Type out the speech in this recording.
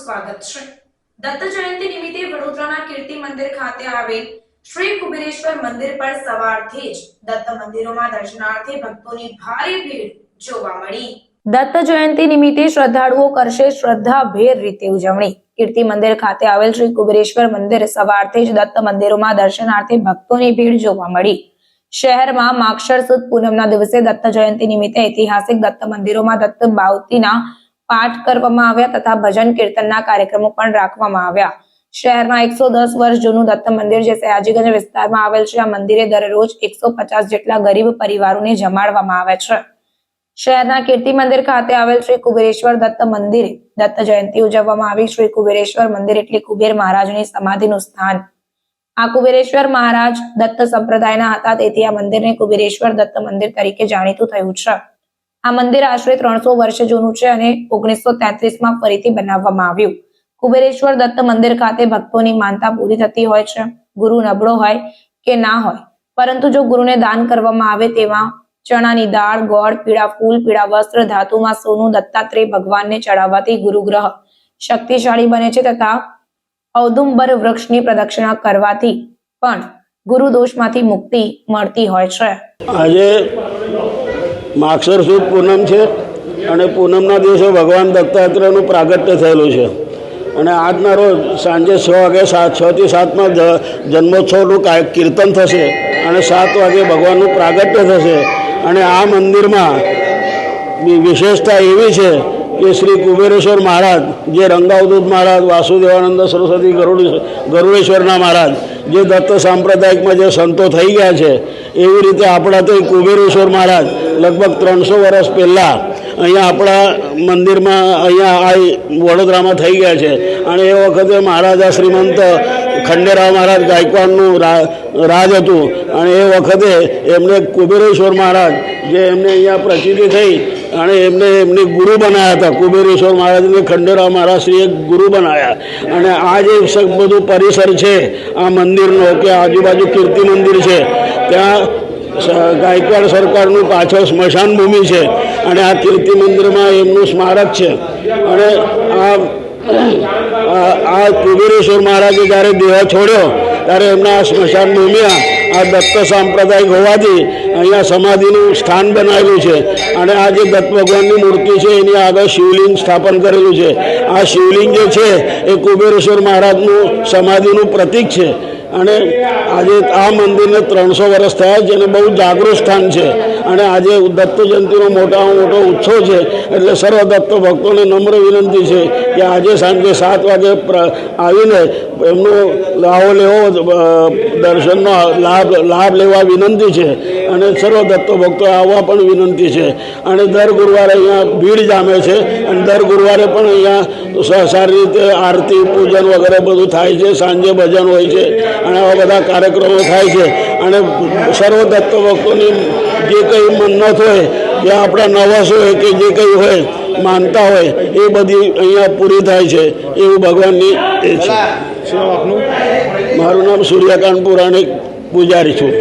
સ્વાગત છે। દત્ત જયંતિ નિમિત્તે વડોદરાના કીર્તિ મંદિર ખાતે આવેલ શ્રી કુબેરેશ્વર મંદિર પર સવારથી જ દત્ત મંદિરોમાં દર્શનાર્થી ભક્તોની ભારે ભીડ જોવા મળી। દત્ત જયંતિ નિમિત્તે શ્રદ્ધાળુઓ કરશે શ્રદ્ધાભેર રીતે ઉજવણી। કીર્તિ મંદિર ખાતે આવેલ શ્રી કુબેરેશ્વર મંદિર સવારથી જ દત્ત મંદિરોમાં દર્શનાર્થી ભક્તોની ભીડ જોવા મળી। શહેરમાં માગશર સુદ પૂનમના દિવસે દત્ત જયંતિ નિમિત્તે ઐતિહાસિક દત્ત મંદિરોમાં દત્ત બાવતીના પાઠ કરવામાં આવ્યા તથા ભજન કીર્તનના કાર્યક્રમો પણ રાખવામાં આવ્યા। શહેરમાં 110 વર્ષ જૂનું દત્ત મંદિર જે સયાજીગંજ વિસ્તારમાં આવેલ છે, આ મંદિરે દરરોજ 150 જેટલા ગરીબ પરિવારોને જમાડવામાં આવે છે। શહેરના કીર્તિ મંદિર ખાતે આવેલ શ્રી કુબેરેશ્વર દત્ત મંદિરે દત્ત જયંતિ ઉજવવામાં આવી। શ્રી કુબેરેશ્વર મંદિર એટલે કુબેર મહારાજની સમાધિનું સ્થાન। આ કુબેરેશ્વર મહારાજ દત્ત સંપ્રદાયના હતા, તેથી આ મંદિરને કુબેરેશ્વર દત્ત મંદિર તરીકે જાણીતું થયું છે। આ મંદિર આશરે 300 વર્ષ જૂનું છે અને 1933માં ફરીથી બનાવવામાં આવ્યું। કુબેરેશ્વર દત્ત મંદિર ખાતે ભક્તોની માનતા પૂરી થતી હોય છે। ગુરુ નબળો હોય કે ના હોય, પરંતુ જો ગુરુને દાન કરવામાં આવે તેમાં ચણાની દાળ, ગોળ, પીળા ફૂલ, પીળા વસ્ત્ર, ધાતુમાં સોનું દત્તાત્રેય ભગવાનને ચડાવવાથી ગુરુગ્રહ શક્તિશાળી બને છે તથા ઔદુંબર વૃક્ષની પ્રદક્ષિણા કરવાથી પણ ગુરુ દોષમાંથી મુક્તિ મળતી હોય છે। આજે માગશર સુદ પૂનમ છે અને પૂનમના દિવસે ભગવાન દત્તાત્રેયનું પ્રાગટ્ય થયેલું છે અને આજના રોજ સાંજે 6 વાગે 6 થી 7માં જન્મોત્સવનું કીર્તન થશે અને 7 વાગે ભગવાનનું પ્રાગટ્ય થશે। અને આ મંદિરમાં વિશેષતા એવી છે કે શ્રી કુબેરેશ્વર મહારાજ, જે રંગાવધૂત મહારાજ, વાસુદેવાનંદ સરસ્વતી ગરુડેશ્વરના મહારાજ, જે દત્ત સાંપ્રદાયિકમાં જે સંતો થઈ ગયા છે, એવી રીતે આપણા તો કુબેરેશ્વર મહારાજ લગભગ 300 વર્ષ પહેલાં અહીંયા આપણા મંદિરમાં અહીંયા વડોદરામાં થઈ ગયા છે। અને એ વખતે મહારાજા શ્રીમંત ખંડેરાવ મહારાજ ગાયકવાડનું રાજ હતું અને એ વખતે એમને કુબેરેશ્વર મહારાજ, જે એમને અહીંયા પ્રસિદ્ધિ થઈ અને એમને ગુરુ બનાવ્યા હતા। કુબેરેશ્વર મહારાજને ખંડેરાવ મહારાજશ્રીએ ગુરુ બનાવ્યા। અને આ જે બધું પરિસર છે આ મંદિરનો, કે આજુબાજુ કીર્તિ મંદિર છે, ત્યાં ગાયકવાડ સરકારનું પાછળ સ્મશાન ભૂમિ છે અને આ કીર્તિ મંદિરમાં એમનું સ્મારક છે। અને આ કુબેરેશ્વર મહારાજે જ્યારે દેહ છોડ્યો ત્યારે એમના સ્મશાન ભૂમિમાં આ દત્ત સાંપ્રદાયિક હોવાથી અહીંયા સમાધિનું સ્થાન બનાવેલું છે। અને આ જે દત્ત ભગવાનની મૂર્તિ છે એની આગળ શિવલિંગ સ્થાપન કરેલું છે। આ શિવલિંગ જે છે એ કુબેરેશ્વર મહારાજનું સમાધિનું પ્રતીક છે। અને આજે આ મંદિરને 300 વર્ષ થયા છે અને બહુ જાગૃત સ્થાન છે। અને આજે દત્ત જયંતિનો મોટામાં મોટો ઉત્સવ છે, એટલે સર્વ દત્ત ભક્તોને નમ્ર વિનંતી છે કે આજે સાંજે 7 વાગે આવીને એમનો લાવો લેવો, દર્શનનો લાભ લેવા વિનંતી છે અને સર્વ દત્ત ભક્તો આવવા પણ વિનંતી છે। અને દર ગુરુવારે અહીંયા ભીડ જામે છે અને દર ગુરુવારે પણ અહીંયા સારી રીતે આરતી, પૂજન વગેરે બધું થાય છે। સાંજે ભજન હોય છે અને આવા બધા કાર્યક્રમો થાય છે। અને સર્વ દત્ત ભક્તોની જે કંઈ મન્નત હોય, જે આપણા નવસ હોય કે જે કંઈ હોય, માનતા હોય, એ બધી અહીંયા પૂરી થાય છે, એવું ભગવાનની એ છે। મારું નામ સૂર્યકાંત પુરાણિક પૂજારી છું।